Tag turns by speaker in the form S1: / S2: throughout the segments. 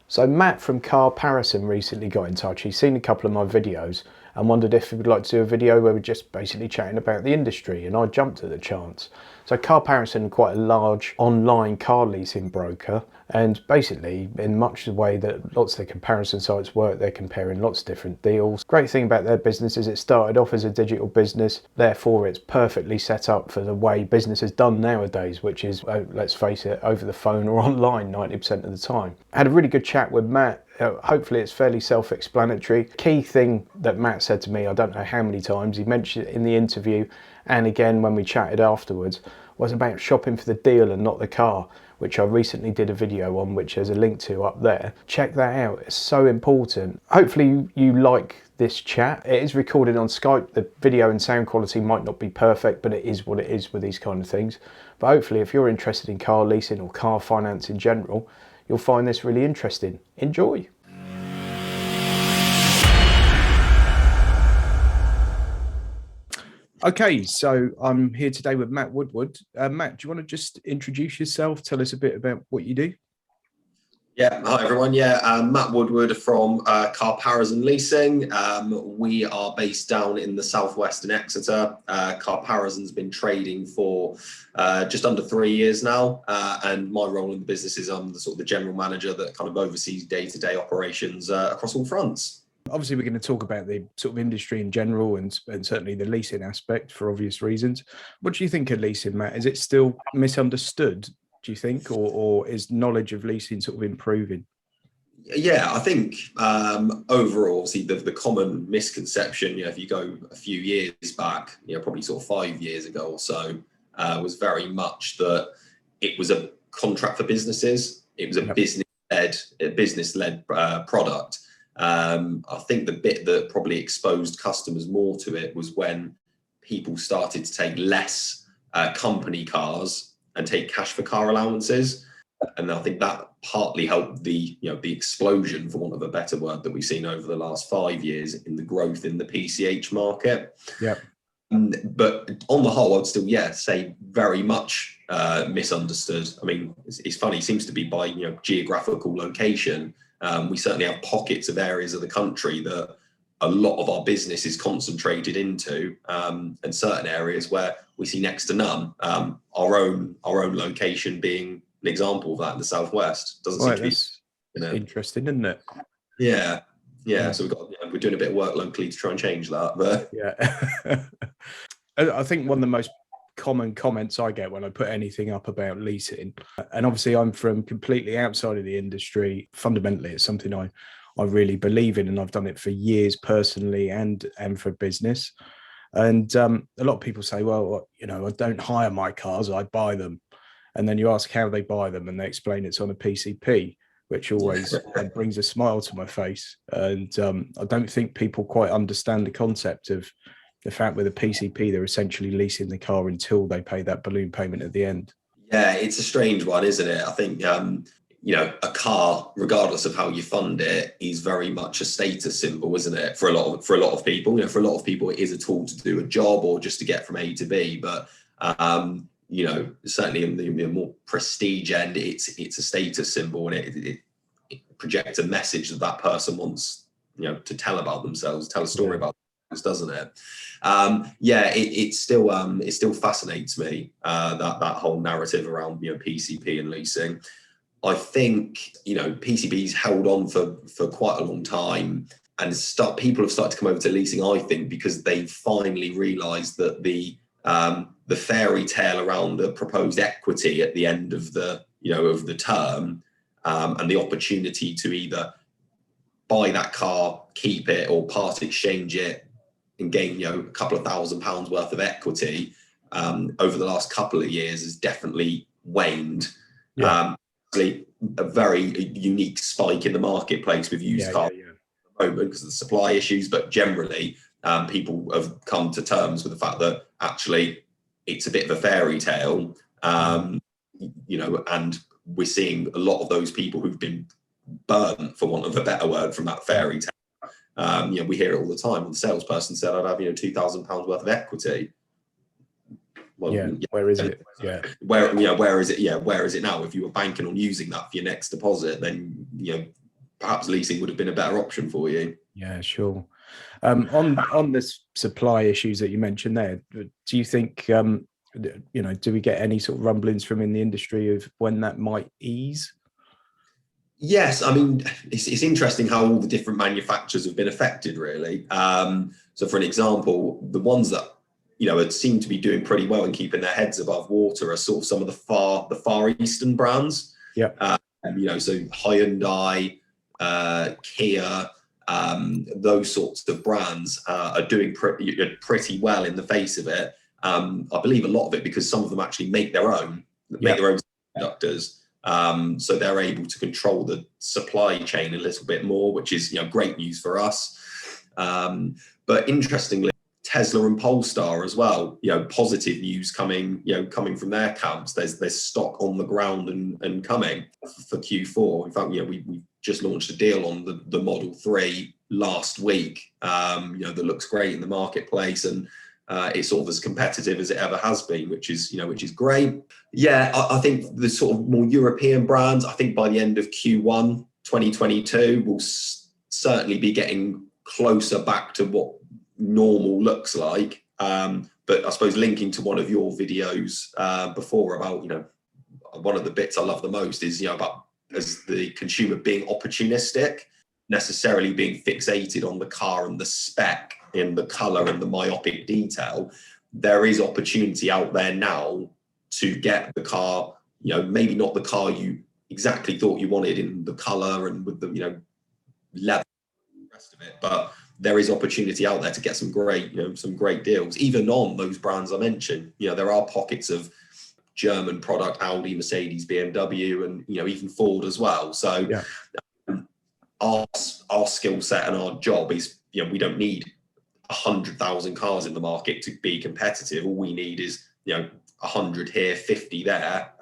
S1: So Matt from Carparison recently got in touch. He's seen a couple of my videos and wondered if he would like to do a video where we're just basically chatting about the industry, and I jumped at the chance. So Carparison are quite a large online car leasing broker, and basically in much the way that lots of the comparison sites work, they're comparing lots of different deals. Great thing about their business is it started off as a digital business, therefore it's perfectly set up for the way business is done nowadays, which is, let's face it, over the phone or online 90% of the time. I had a really good chat with Matt. Hopefully it's fairly self-explanatory. Key thing that Matt said to me, I don't know how many times, he mentioned it in the interview and again when we chatted afterwards, was about shopping for the deal and not the car, which I recently did a video on, which there's a link to up there. Check that out, it's so important. Hopefully you like this chat. It is recorded on Skype. The video and sound quality might not be perfect, but it is what it is with these kind of things. But hopefully if you're interested in car leasing or car finance in general, you'll find this really interesting. Enjoy. Okay, so I'm here today with Matt Woodward. Matt, do you want to just introduce yourself? Tell us a bit about what you do.
S2: Yeah, hi everyone. Yeah, Matt Woodward from Carparison Leasing. We are based down in the southwest in Exeter. Carparison's been trading for just under 3 years now, and my role in the business is I'm the sort of the general manager that kind of oversees day-to-day operations across all fronts.
S1: Obviously, we're going to talk about the sort of industry in general and certainly the leasing aspect for obvious reasons. What do you think of leasing, Matt? Is it still misunderstood, do you think, or is knowledge of leasing sort of improving?
S2: Yeah, I think overall, obviously, the common misconception, if you go a few years back, probably sort of 5 years ago or so, was very much that it was a contract for businesses. It was a business-led product. I think the bit that probably exposed customers more to it was when people started to take less company cars and take cash for car allowances. And I think that partly helped the explosion, for want of a better word, that we've seen over the last 5 years in the growth in the PCH market.
S1: Yeah.
S2: But on the whole, I'd still, say very much misunderstood. I mean, it's funny, it seems to be by geographical location. We certainly have pockets of areas of the country that a lot of our business is concentrated into, and certain areas where we see next to none. Our own location being an example of that in the southwest. Doesn't seem to be
S1: interesting, isn't it?
S2: Yeah. So we're doing a bit of work locally to try and change that. But
S1: yeah, I think one of the most common comments I get when I put anything up about leasing, and obviously I'm from completely outside of the industry, fundamentally it's something I really believe in, and I've done it for years personally and for business. And a lot of people say, well, I don't hire my cars, I buy them. And then you ask how they buy them and they explain it's on a PCP, which always brings a smile to my face. And I don't think people quite understand the concept of the fact with a PCP, they're essentially leasing the car until they pay that balloon payment at the end.
S2: Yeah, it's a strange one, isn't it? I think, a car, regardless of how you fund it, is very much a status symbol, isn't it? For a lot of people, for a lot of people, it is a tool to do a job or just to get from A to B. But, certainly in the more prestige end, it's a status symbol, and it projects a message that person wants, to tell about themselves, tell a story about themselves, doesn't it? It still fascinates me, that whole narrative around PCP and leasing. I think PCP's held on for quite a long time, and people have started to come over to leasing, I think, because they finally realised that the fairy tale around the proposed equity at the end of the term, and the opportunity to either buy that car, keep it, or part exchange it and gain a couple of £1,000s worth of equity over the last couple of years has definitely waned. A very unique spike in the marketplace with used cars at the moment because of the supply issues, but generally people have come to terms with the fact that actually it's a bit of a fairy tale, and we're seeing a lot of those people who've been burnt, for want of a better word, from that fairy tale. We hear it all the time. When the salesperson said, "I'd have £2,000 worth of equity." Well,
S1: where is it?
S2: Where is it? Where is it now? If you were banking on using that for your next deposit, then perhaps leasing would have been a better option for you.
S1: Yeah, sure. On this supply issues that you mentioned there, do you think do we get any sort of rumblings from in the industry of when that might ease?
S2: Yes, I mean, it's interesting how all the different manufacturers have been affected, really. So, for an example, the ones that seem to be doing pretty well and keeping their heads above water are sort of some of the far eastern brands.
S1: Yeah.
S2: So Hyundai, Kia, those sorts of brands are doing pretty well in the face of it. I believe a lot of it because some of them actually make their own semiconductors. So they're able to control the supply chain a little bit more, which is great news for us. But interestingly, Tesla and Polestar as well, positive news coming from their camps. There's stock on the ground and coming for Q4. In fact, we just launched a deal on the Model 3 last week, that looks great in the marketplace, and it's sort of as competitive as it ever has been, which is great. Yeah, I think the sort of more European brands, I think by the end of Q1 2022, will certainly be getting closer back to what normal looks like. But I suppose linking to one of your videos before about, one of the bits I love the most is, about as the consumer being opportunistic, necessarily being fixated on the car and the spec in the color and the myopic detail. There is opportunity out there now to get the car, maybe not the car you exactly thought you wanted in the color and with the, leather and the rest of it, but there is opportunity out there to get some great deals, even on those brands I mentioned. There are pockets of German product, Audi, Mercedes, BMW, and even Ford as well. So our skill set and our job is, we don't need 100,000 cars in the market to be competitive. All we need is 100 here, 50 there.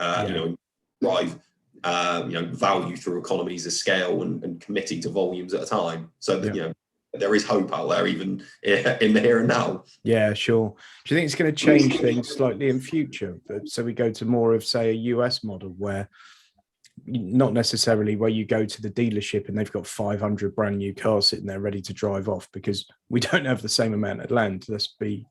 S2: Drive value through economies of scale and committing to volumes at a time. So that there is hope out there, even in the here and now.
S1: Yeah, sure. Do you think it's going to change things slightly in future? So we go to more of, say, a US model where not necessarily where you go to the dealership and they've got 500 brand new cars sitting there ready to drive off, because we don't have the same amount of land. Let's be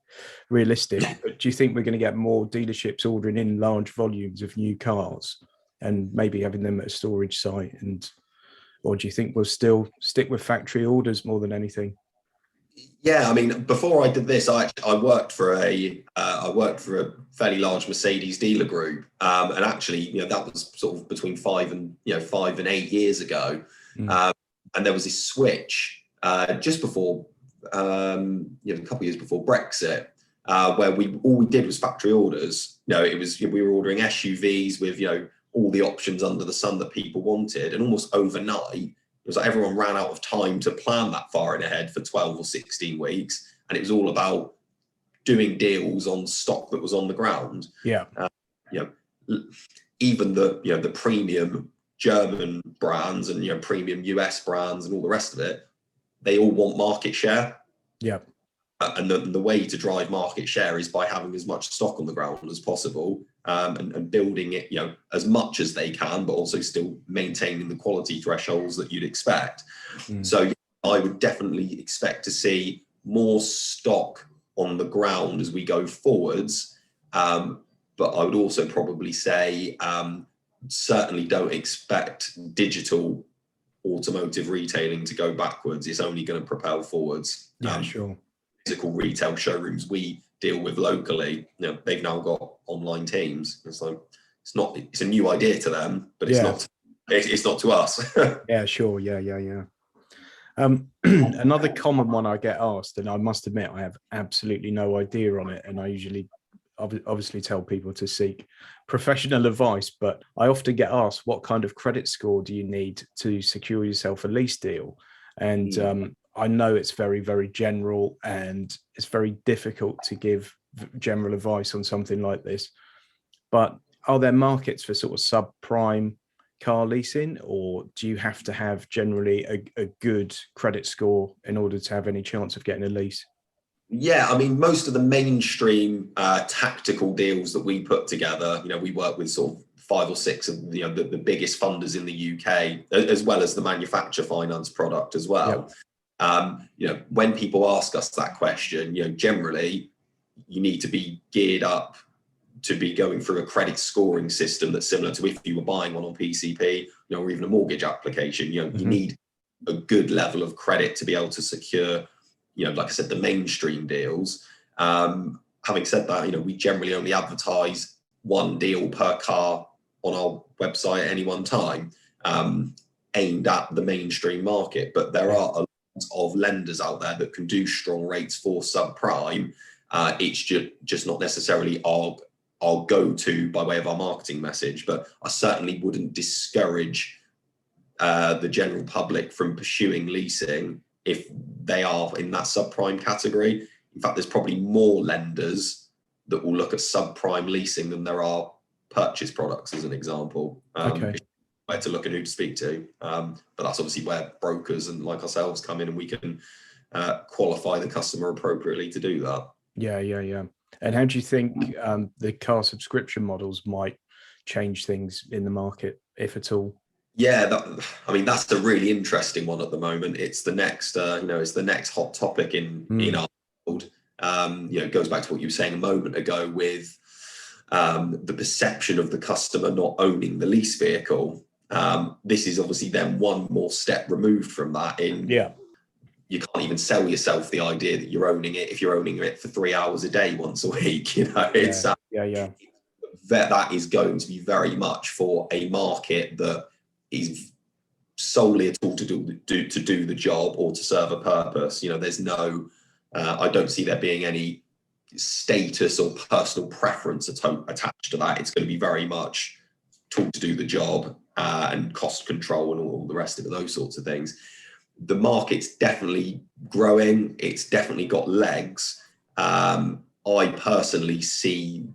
S1: realistic. But do you think we're going to get more dealerships ordering in large volumes of new cars and maybe having them at a storage site? Or do you think we'll still stick with factory orders more than anything?
S2: Yeah, I mean, before I did this, I worked for a fairly large Mercedes dealer group, and actually, that was sort of between 5 and 8 years ago, and there was this switch just before, a couple of years before Brexit, where all we did was factory orders. It was we were ordering SUVs with all the options under the sun that people wanted, and almost overnight, it was like everyone ran out of time to plan that far in ahead for 12 or 16 weeks. And it was all about doing deals on stock that was on the ground.
S1: Yeah.
S2: Even the premium German brands and, premium US brands and all the rest of it, they all want market share.
S1: Yeah.
S2: And the way to drive market share is by having as much stock on the ground as possible, and building it, as much as they can, but also still maintaining the quality thresholds that you'd expect. So I would definitely expect to see more stock on the ground as we go forwards. But I would also probably say, certainly don't expect digital automotive retailing to go backwards. It's only going to propel forwards.
S1: Yeah, sure.
S2: Physical retail showrooms we deal with locally, they've now got online teams. It's like it's a new idea to them, but it's not to us.
S1: Yeah, sure. Yeah. Another common one I get asked, and I must admit I have absolutely no idea on it, and I usually obviously tell people to seek professional advice, but I often get asked, what kind of credit score do you need to secure yourself a lease deal? And I know it's very, very general, and it's very difficult to give general advice on something like this. But are there markets for sort of subprime car leasing, or do you have to have generally a good credit score in order to have any chance of getting a lease?
S2: Yeah, I mean, most of the mainstream tactical deals that we put together, we work with sort of 5 or 6 of the biggest funders in the UK, as well as the manufacturer finance product as well. When people ask us that question, generally you need to be geared up to be going through a credit scoring system that's similar to if you were buying one on PCP, or even a mortgage application. You need a good level of credit to be able to secure, like I said, the mainstream deals. Having said that, we generally only advertise one deal per car on our website at any one time, aimed at the mainstream market. But there are a lot of lenders out there that can do strong rates for subprime. It's just not necessarily our go-to by way of our marketing message. But I certainly wouldn't discourage the general public from pursuing leasing if they are in that subprime category. In fact, there's probably more lenders that will look at subprime leasing than there are purchase products, as an example. Where to look and who to speak to. But that's obviously where brokers and like ourselves come in, and we can qualify the customer appropriately to do that.
S1: Yeah. And how do you think the car subscription models might change things in the market, if at all?
S2: Yeah, that's a really interesting one at the moment. It's the next, it's the next hot topic in our world. It goes back to what you were saying a moment ago with the perception of the customer not owning the lease vehicle. This is obviously then one more step removed from that. You can't even sell yourself the idea that you're owning it if you're owning it for 3 hours a day once a week. That is going to be very much for a market that is solely a tool to do the job or to serve a purpose. There's no, I don't see there being any status or personal preference attached to that. It's going to be very much tool to do the job and cost control and all the rest of it, those sorts of things. The market's definitely growing. It's definitely got legs. I personally see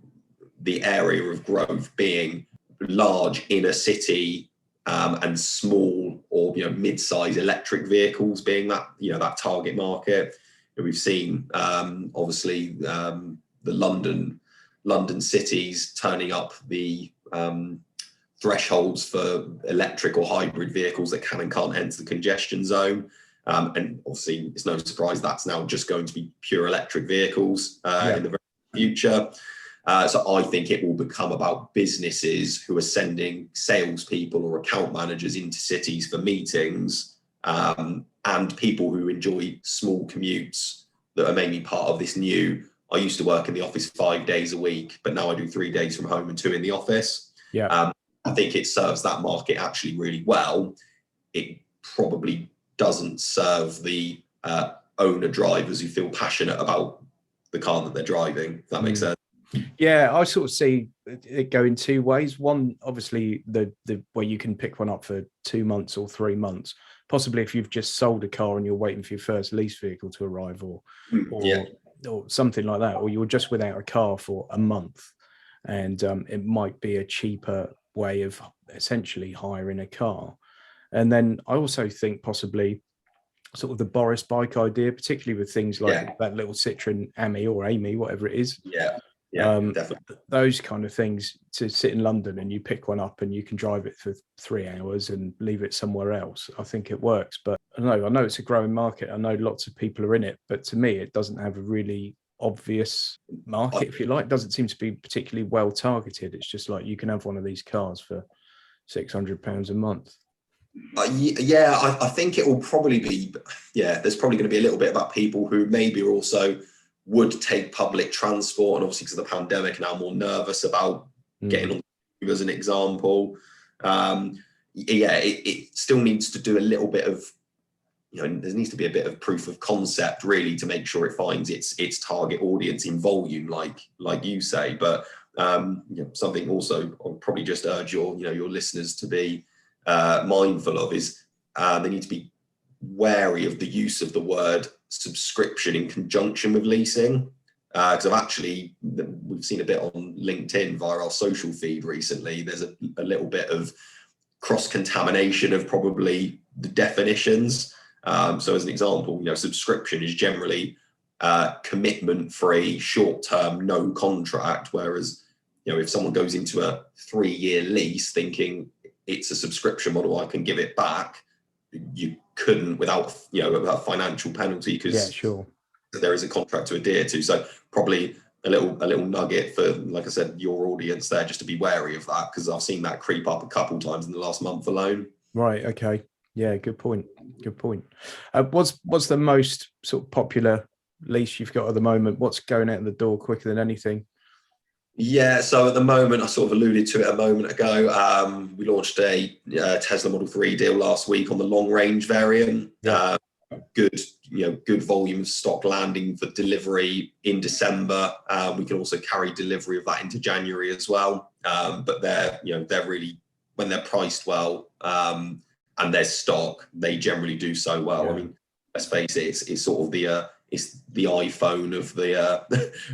S2: the area of growth being large inner city and small or mid-size electric vehicles being that target market. We've seen obviously the London cities turning up the thresholds for electric or hybrid vehicles that can and can't enter the congestion zone. And obviously it's no surprise that's now just going to be pure electric vehicles in the very future. So I think it will become about businesses who are sending salespeople or account managers into cities for meetings, and people who enjoy small commutes that are maybe part of this new, I used to work in the office 5 days a week, but now I do 3 days from home and 2 in the office. I think it serves that market actually really well. It probably doesn't serve the owner drivers who feel passionate about the car that they're driving, if that makes sense.
S1: Yeah, I sort of see it go in 2 ways. One, obviously, the where you can pick one up for 2 months or 3 months, possibly if you've just sold a car and you're waiting for your first lease vehicle to arrive, or something like that, or you're just without a car for a month, and it might be a cheaper way of essentially hiring a car. And then I also think possibly sort of the Boris bike idea, particularly with things like that little Citroen Ami or Amy, whatever it is.
S2: Definitely.
S1: Those kind of things, to sit in London and you pick one up and you can drive it for 3 hours and leave it somewhere else. I think it works, but I know it's a growing market. I know lots of people are in it, but to me, it doesn't have a really obvious market, if you like. It doesn't seem to be particularly well targeted. It's just like you can have one of these cars for £600 a month.
S2: I think it will probably be, there's probably going to be a little bit about people who maybe also would take public transport, and obviously because of the pandemic now more nervous about getting on the tube, as an example. It still needs to do a little bit of, there needs to be a bit of proof of concept really to make sure it finds its target audience in volume, like you say. But something also I'll probably just urge your listeners to be mindful of is they need to be wary of the use of the word subscription in conjunction with leasing, because we've seen a bit on LinkedIn via our social feed recently. There's a little bit of cross-contamination of probably the definitions. So as an example, subscription is generally commitment-free, short-term, no contract, whereas you know, if someone goes into a 3-year lease thinking it's a subscription model, I can give it back, you couldn't without, you know, without financial penalty, because
S1: sure.
S2: there is a contract to adhere to. So probably a little nugget for, like I said, your audience there, just to be wary of that, because I've seen that creep up a couple times in the last month alone.
S1: Right. Okay. Yeah. Good point. Good point. What's the most sort of popular lease you've got at the moment? What's going out the door quicker than anything?
S2: Yeah, so at the moment, I sort of alluded to it a moment ago. We launched a Tesla Model 3 deal last week on the long range variant.
S1: Yeah.
S2: Good volume of stock landing for delivery in December. We can also carry delivery of that into January as well. But they're really, when they're priced well and there's stock, they generally do so well.
S1: Yeah.
S2: I mean, let's face it, it's sort of it's the iPhone of the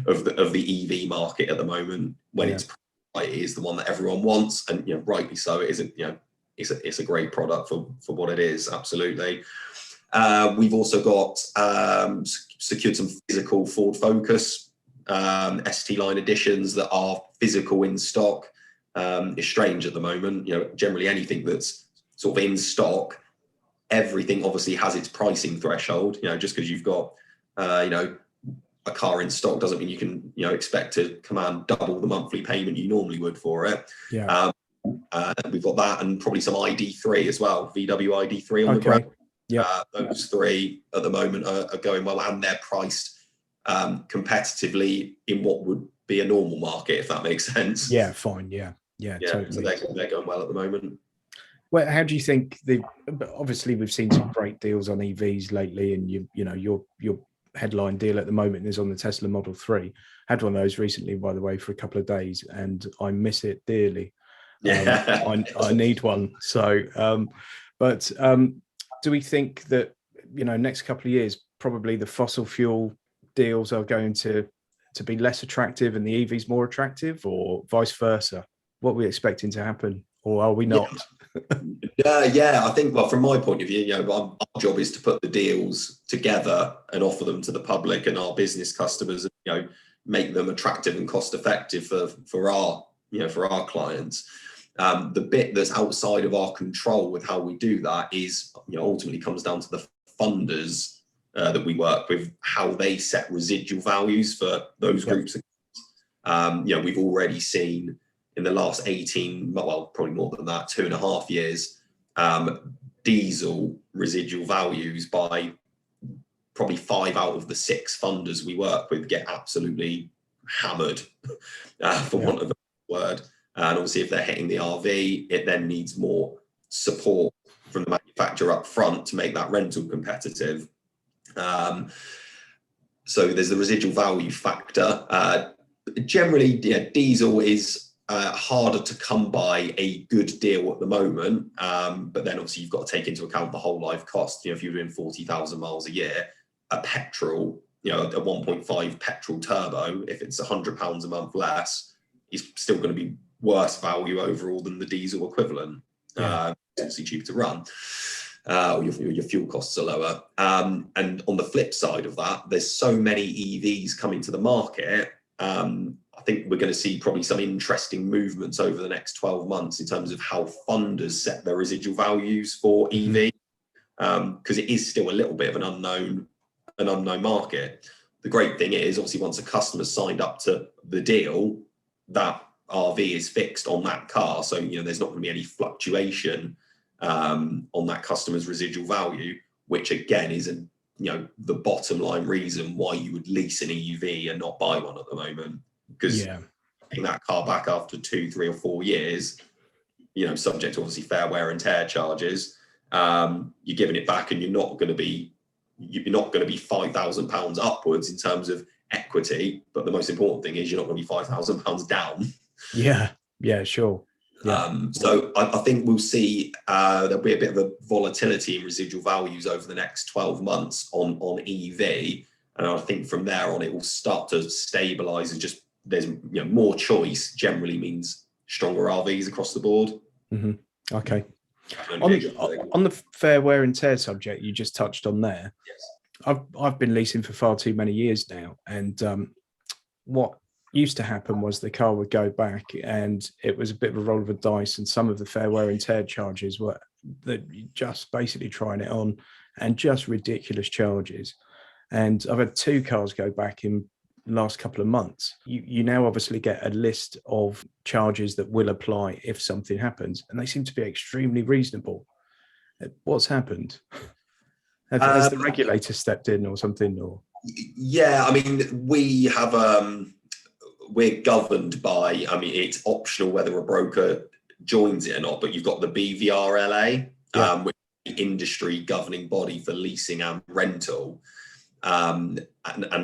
S2: of the EV market at the moment. When it's priced, it is the one that everyone wants, and rightly so. It isn't, it's a great product for what it is. Absolutely. We've also got secured some physical Ford Focus ST line editions that are physical in stock. It's strange at the moment. Generally anything that's sort of in stock, everything obviously has its pricing threshold. Just because you've got a car in stock doesn't mean you can expect to command double the monthly payment you normally would for it.
S1: Yeah.
S2: We've got that, and probably some ID3 as well, VW ID3 on the ground.
S1: Yeah.
S2: Those three at the moment are going well, and they're priced competitively in what would be a normal market, if that makes sense.
S1: Yeah, fine. Yeah, totally.
S2: So they're going well at the moment.
S1: Well, how do you think obviously we've seen some great deals on EVs lately, and your headline deal at the moment is on the Tesla Model 3. Had one of those recently, by the way, for a couple of days, and I miss it dearly. I need one. So, do we think that next couple of years probably the fossil fuel deals are going to be less attractive and the EVs more attractive, or vice versa? What are we expecting to happen, or are we not?
S2: I think, well, from my point of view, our job is to put the deals together and offer them to the public and our business customers, and make them attractive and cost effective for our clients. The bit that's outside of our control with how we do that is, ultimately comes down to the funders that we work with, how they set residual values for those groups. We've already seen in the last 18, well, probably more than that, 2.5 years, diesel residual values by probably 5 out of the 6 funders we work with get absolutely hammered, for want of a word. And obviously, if they're hitting the RV, it then needs more support from the manufacturer up front to make that rental competitive. So there's the residual value factor. Generally, diesel is harder to come by a good deal at the moment, but then obviously you've got to take into account the whole life cost. If you're doing 40,000 miles a year, a petrol, a 1.5 petrol turbo, if it's £100 a month less, is still going to be worse value overall than the diesel equivalent. It's obviously cheaper to run, or your fuel costs are lower. And on the flip side of that, there's so many EVs coming to the market. I think we're going to see probably some interesting movements over the next 12 months in terms of how funders set their residual values for EV, because it is still a little bit of an unknown market. The great thing is, obviously, once a customer's signed up to the deal, that RV is fixed on that car, so there's not going to be any fluctuation on that customer's residual value, which again is the bottom line reason why you would lease an EV and not buy one at the moment, because getting that car back after 2, 3 or 4 years, subject to obviously fair wear and tear charges, you're giving it back, and you're not going to be £5,000 upwards in terms of equity, but the most important thing is you're not going to be £5,000 down.
S1: Sure.
S2: So I think we'll see there'll be a bit of a volatility in residual values over the next 12 months on EV, and I think from there on it will start to stabilize, and just there's more choice generally means stronger RVs across the board.
S1: Okay. On the fair wear and tear subject you just touched on there, I've been leasing for far too many years now, and what used to happen was the car would go back and it was a bit of a roll of the dice, and some of the fair wear and tear charges were that just basically trying it on, and just ridiculous charges. And I've had 2 cars go back in the last couple of months. You now obviously get a list of charges that will apply if something happens, and they seem to be extremely reasonable. What's happened? Has the regulator stepped in or something? Or
S2: yeah, I mean, we have we're governed by, I mean, it's optional whether a broker joins it or not, but you've got the BVRLA, which is the industry governing body for leasing and rental. And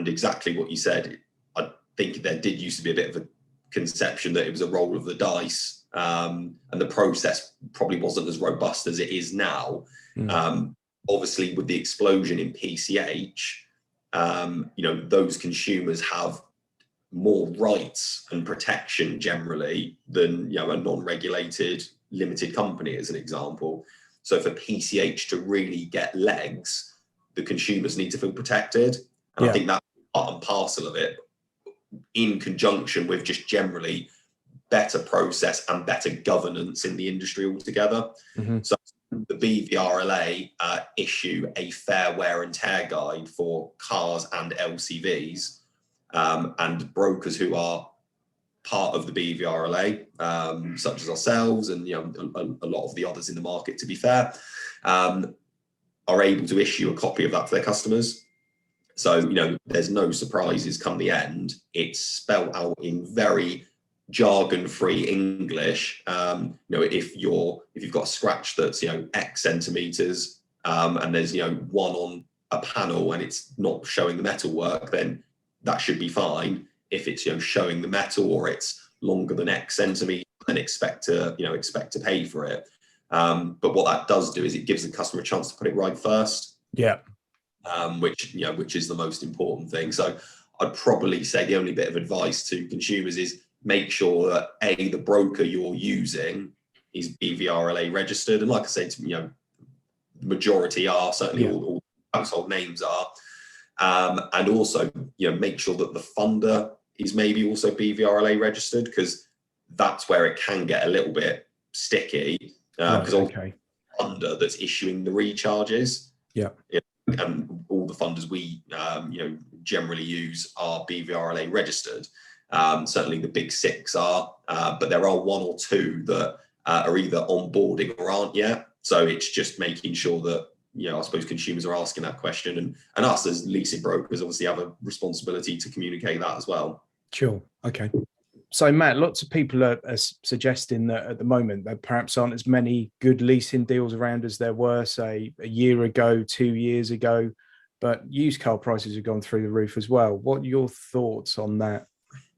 S2: exactly what you said, I think there did used to be a bit of a conception that it was a roll of the dice, and the process probably wasn't as robust as it is now. Obviously, with the explosion in PCH, those consumers have more rights and protection generally than a non-regulated limited company, as an example. So for PCH to really get legs, the consumers need to feel protected, and I think that's part and parcel of it, in conjunction with just generally better process and better governance in the industry altogether. So the BVRLA issue a fair wear and tear guide for cars and LCVs, and brokers who are part of the BVRLA, such as ourselves and a lot of the others in the market, to be fair, are able to issue a copy of that to their customers. So there's no surprises come the end. It's spelled out in very jargon-free English. If you've got a scratch that's X centimeters, and there's one on a panel and it's not showing the metal work, then that should be fine. If it's showing the metal or it's longer than X centimeters, then expect to pay for it. But what that does do is it gives the customer a chance to put it right first. Which is the most important thing. So I'd probably say the only bit of advice to consumers is make sure that the broker you're using is BVRLA registered, and like I said, the majority are, certainly all household names are, and also make sure that the funder is maybe also BVRLA registered, because that's where it can get a little bit sticky, because funder that's issuing the recharges, and all the funders we generally use are BVRLA registered. Certainly the big 6 are, but there are 1 or 2 that are either onboarding or aren't yet. So it's just making sure that I suppose consumers are asking that question, and us as leasing brokers obviously have a responsibility to communicate that as well.
S1: Sure. Okay. So Matt, lots of people are suggesting that at the moment there perhaps aren't as many good leasing deals around as there were, say, a year ago, 2 years ago, but used car prices have gone through the roof as well. What are your thoughts on that?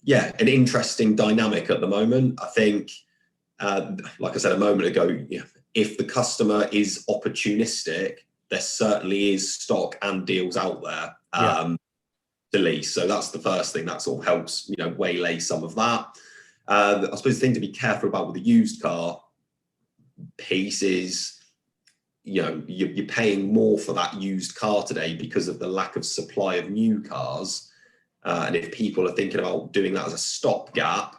S2: Yeah, an interesting dynamic at the moment. I think, like I said a moment ago, if the customer is opportunistic, there certainly is stock and deals out there to lease. So that's the first thing that sort of helps, waylay some of that. I suppose the thing to be careful about with the used car piece is, you're paying more for that used car today because of the lack of supply of new cars. And if people are thinking about doing that as a stopgap,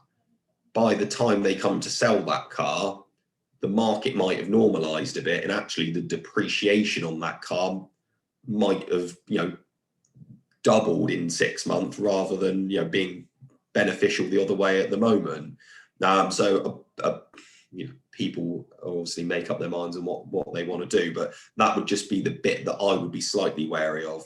S2: by the time they come to sell that car, the market might have normalized a bit, and actually the depreciation on that car might have, doubled in 6 months rather than, being beneficial the other way at the moment. People obviously make up their minds on what they want to do, but that would just be the bit that I would be slightly wary of.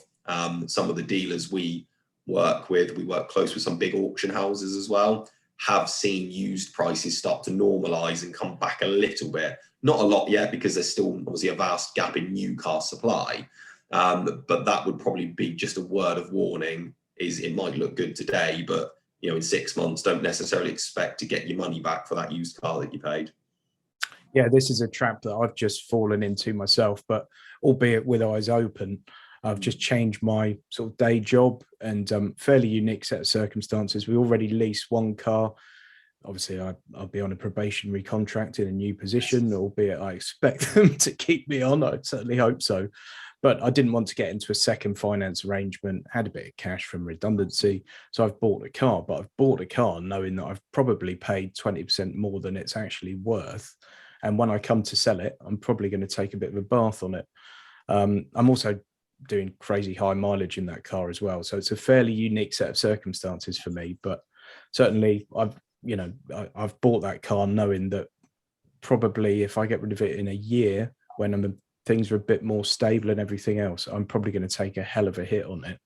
S2: Some of the dealers we work close with some big auction houses as well, have seen used prices start to normalize and come back a little bit. Not a lot yet, because there's still obviously a vast gap in new car supply. But that would probably be just a word of warning, is it might look good today, but in 6 months, don't necessarily expect to get your money back for that used car that you paid.
S1: Yeah, this is a trap that I've just fallen into myself, but albeit with eyes open. I've just changed my sort of day job, and fairly unique set of circumstances. We already lease 1 car. Obviously, I'll be on a probationary contract in a new position, albeit I expect them to keep me on. I certainly hope so. but I didn't want to get into a second finance arrangement, had a bit of cash from redundancy. So I've bought a car, but I've bought a car knowing that I've probably paid 20% more than it's actually worth. And when I come to sell it, I'm probably going to take a bit of a bath on it. I'm also doing crazy high mileage in that car as well. So it's a fairly unique set of circumstances for me, but certainly I've bought that car knowing that probably if I get rid of it in a year when things are a bit more stable and everything else, I'm probably going to take a hell of a hit on it.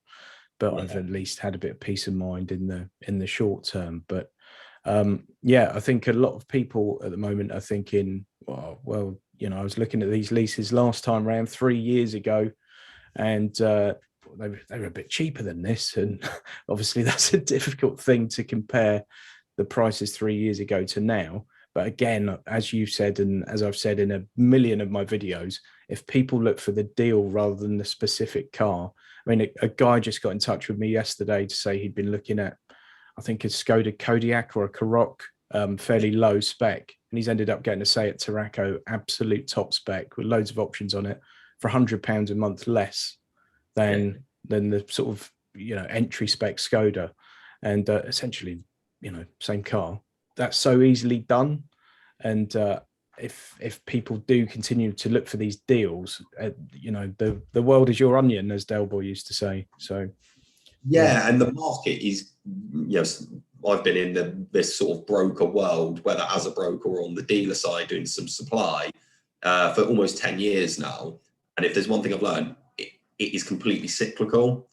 S1: But I've at least had a bit of peace of mind in the short term. But I think a lot of people at the moment are thinking, well, I was looking at these leases last time around 3 years ago, and they were a bit cheaper than this. And obviously that's a difficult thing to compare the prices 3 years ago to now. But again, as you said, and as I've said in a million of my videos, if people look for the deal rather than the specific car, I mean, a guy just got in touch with me yesterday to say he'd been looking at, I think, a Skoda Kodiaq or a Karoq, fairly low spec. And he's ended up getting a Seat Tarraco, absolute top spec with loads of options on it for £100 a month less than the sort of, entry spec Skoda. And essentially, same car. That's so easily done. And if people do continue to look for these deals, the world is your onion, as Del Boy used to say. So
S2: and the market is, I've been in this sort of broker world, whether as a broker or on the dealer side doing some supply for almost 10 years now. And if there's one thing I've learned, it is completely cyclical.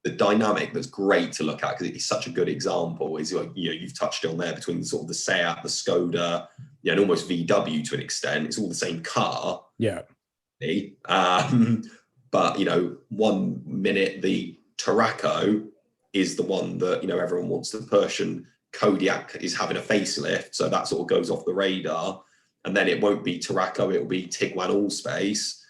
S2: The dynamic that's great to look at, because it's such a good example, is you've touched on there between sort of the Seat, the Skoda, and almost VW to an extent. It's all the same car.
S1: Yeah.
S2: But 1 minute the Tarraco is the one that everyone wants to push, and Kodiaq is having a facelift, so that sort of goes off the radar. And then it won't be Tarraco, it'll be Tiguan Allspace.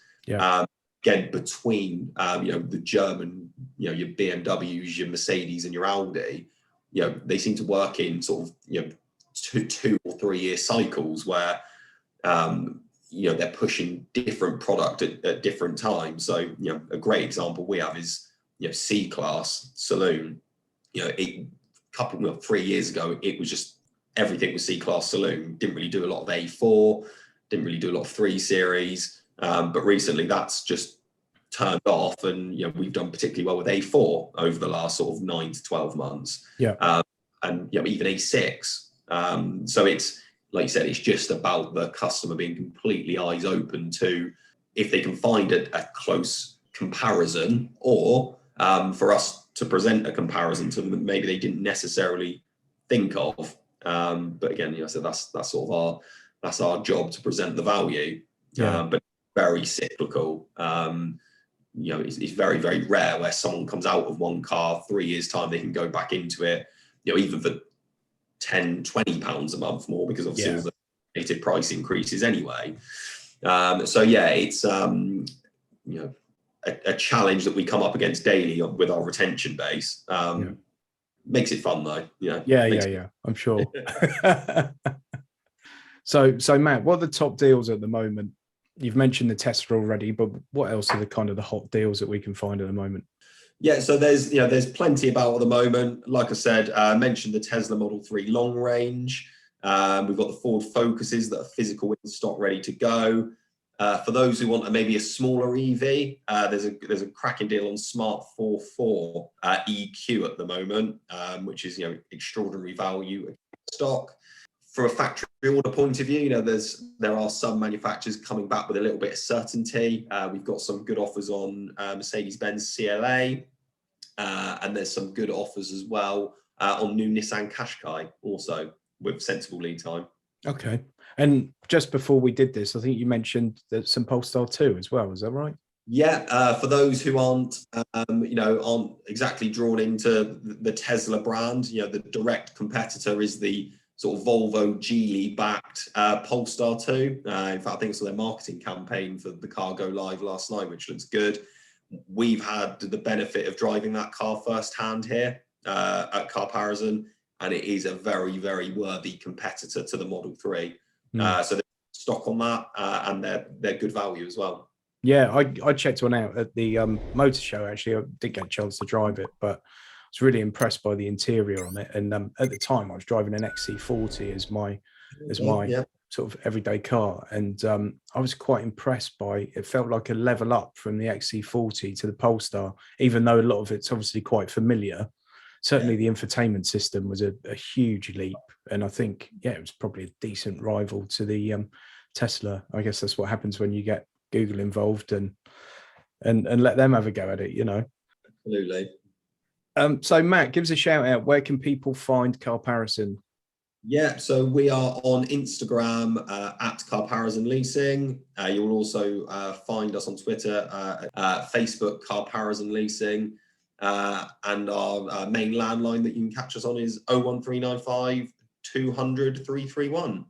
S2: Again, between the German, your BMWs, your Mercedes, and your Audi, they seem to work in sort of 2 or 3 year cycles where they're pushing different product at different times. So a great example we have is C-Class Saloon. 3 years ago, it was just everything was C-Class Saloon. Didn't really do a lot of A4, didn't really do a lot of 3 Series. But recently that's just turned off, and we've done particularly well with A4 over the last sort of 9 to 12 months. And even A6. So it's, like you said, it's just about the customer being completely eyes open to if they can find a close comparison, or for us to present a comparison to them that maybe they didn't necessarily think of. But again, so that's sort of our job, to present the value. But very cyclical. It's very, very rare where someone comes out of one car 3 years time, they can go back into it, even for £10-20 a month more, because obviously there's native price increases anyway. It's a challenge that we come up against daily with our retention base. Makes it fun though. I'm sure.
S1: So Matt, what are the top deals at the moment? You've mentioned the Tesla already, but what else are the kind of the hot deals that we can find at the moment?
S2: So there's plenty about at the moment. Like I said, I mentioned the Tesla Model 3 long range. We've got the Ford Focuses that are physical in stock, ready to go. For those who want maybe a smaller EV, there's a cracking deal on Smart 44 EQ at the moment, which is extraordinary value stock. From a factory order point of view, there are some manufacturers coming back with a little bit of certainty. We've got some good offers on Mercedes-Benz CLA, and there's some good offers as well on new Nissan Qashqai, also with sensible lead time.
S1: Okay. And just before we did this, I think you mentioned that some Polestar 2 as well. Is that right?
S2: For those who aren't exactly drawn into the Tesla brand, the direct competitor is the sort of Volvo Geely backed Polestar 2. In fact, I think it's their marketing campaign for the car go live last night, which looks good. We've had the benefit of driving that car firsthand here at Carparison, and it is a very, very worthy competitor to the Model 3. So there's stock on that, and they're good value as well.
S1: Yeah, I checked one out at the motor show. Actually, I did get a chance to drive it, but I was really impressed by the interior on it. And at the time, I was driving an XC40 as
S2: Okay,
S1: my
S2: yeah,
S1: sort of everyday car, and I was quite impressed by. It felt like a level up from the XC40 to the Polestar, even though a lot of it's obviously quite familiar.
S2: yeah.
S1: Certainly, the infotainment system was a huge leap, and I think yeah, it was probably a decent rival to the Tesla. I guess that's what happens when you get Google involved and let them have a go at it, you know.
S2: Absolutely.
S1: So Matt, give us a shout out. Where can people find Carparison?
S2: Yeah, so we are on Instagram at Carparison Leasing. You'll also find us on Twitter, Facebook, Carparison Leasing. And our main landline that you can catch us on is 01395 200 331.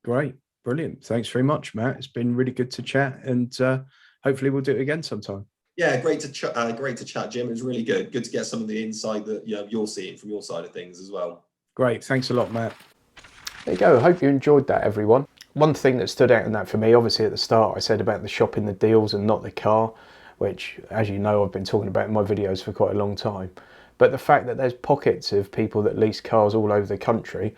S1: Great, brilliant. Thanks very much, Matt. It's been really good to chat, and hopefully we'll do it again sometime.
S2: Yeah, great to chat, Jim. It was really good. Good to get some of the insight that you're seeing from your side of things as well.
S1: Great, thanks a lot, Matt. There you go. I hope you enjoyed that, everyone. One thing that stood out in that for me, obviously at the start, I said about the shopping the deals and not the car, which, as you know, I've been talking about in my videos for quite a long time. But the fact that there's pockets of people that lease cars all over the country,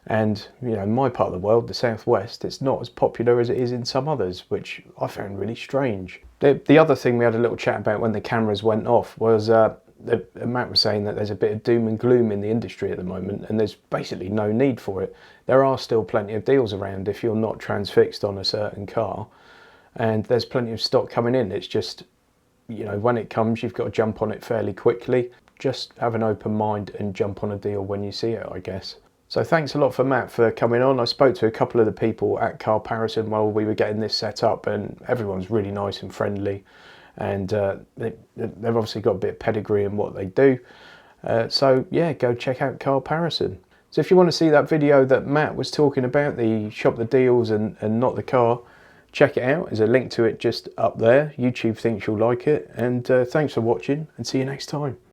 S1: and you know, in my part of the world, the southwest, it's not as popular as it is in some others, which I found really strange. The other thing we had a little chat about when the cameras went off was Matt was saying that there's a bit of doom and gloom in the industry at the moment, and there's basically no need for it. There are still plenty of deals around if you're not transfixed on a certain car, and there's plenty of stock coming in. It's just, you know, when it comes, you've got to jump on it fairly quickly. Just have an open mind and jump on a deal when you see it, I guess. So thanks a lot for Matt for coming on. I spoke to a couple of the people at Carparison while we were getting this set up, and everyone's really nice and friendly, and they've obviously got a bit of pedigree in what they do. So yeah, go check out Carparison. So if you want to see that video that Matt was talking about, the shop the deals and not the car, check it out. There's a link to it just up there. YouTube thinks you'll like it, and thanks for watching, and see you next time.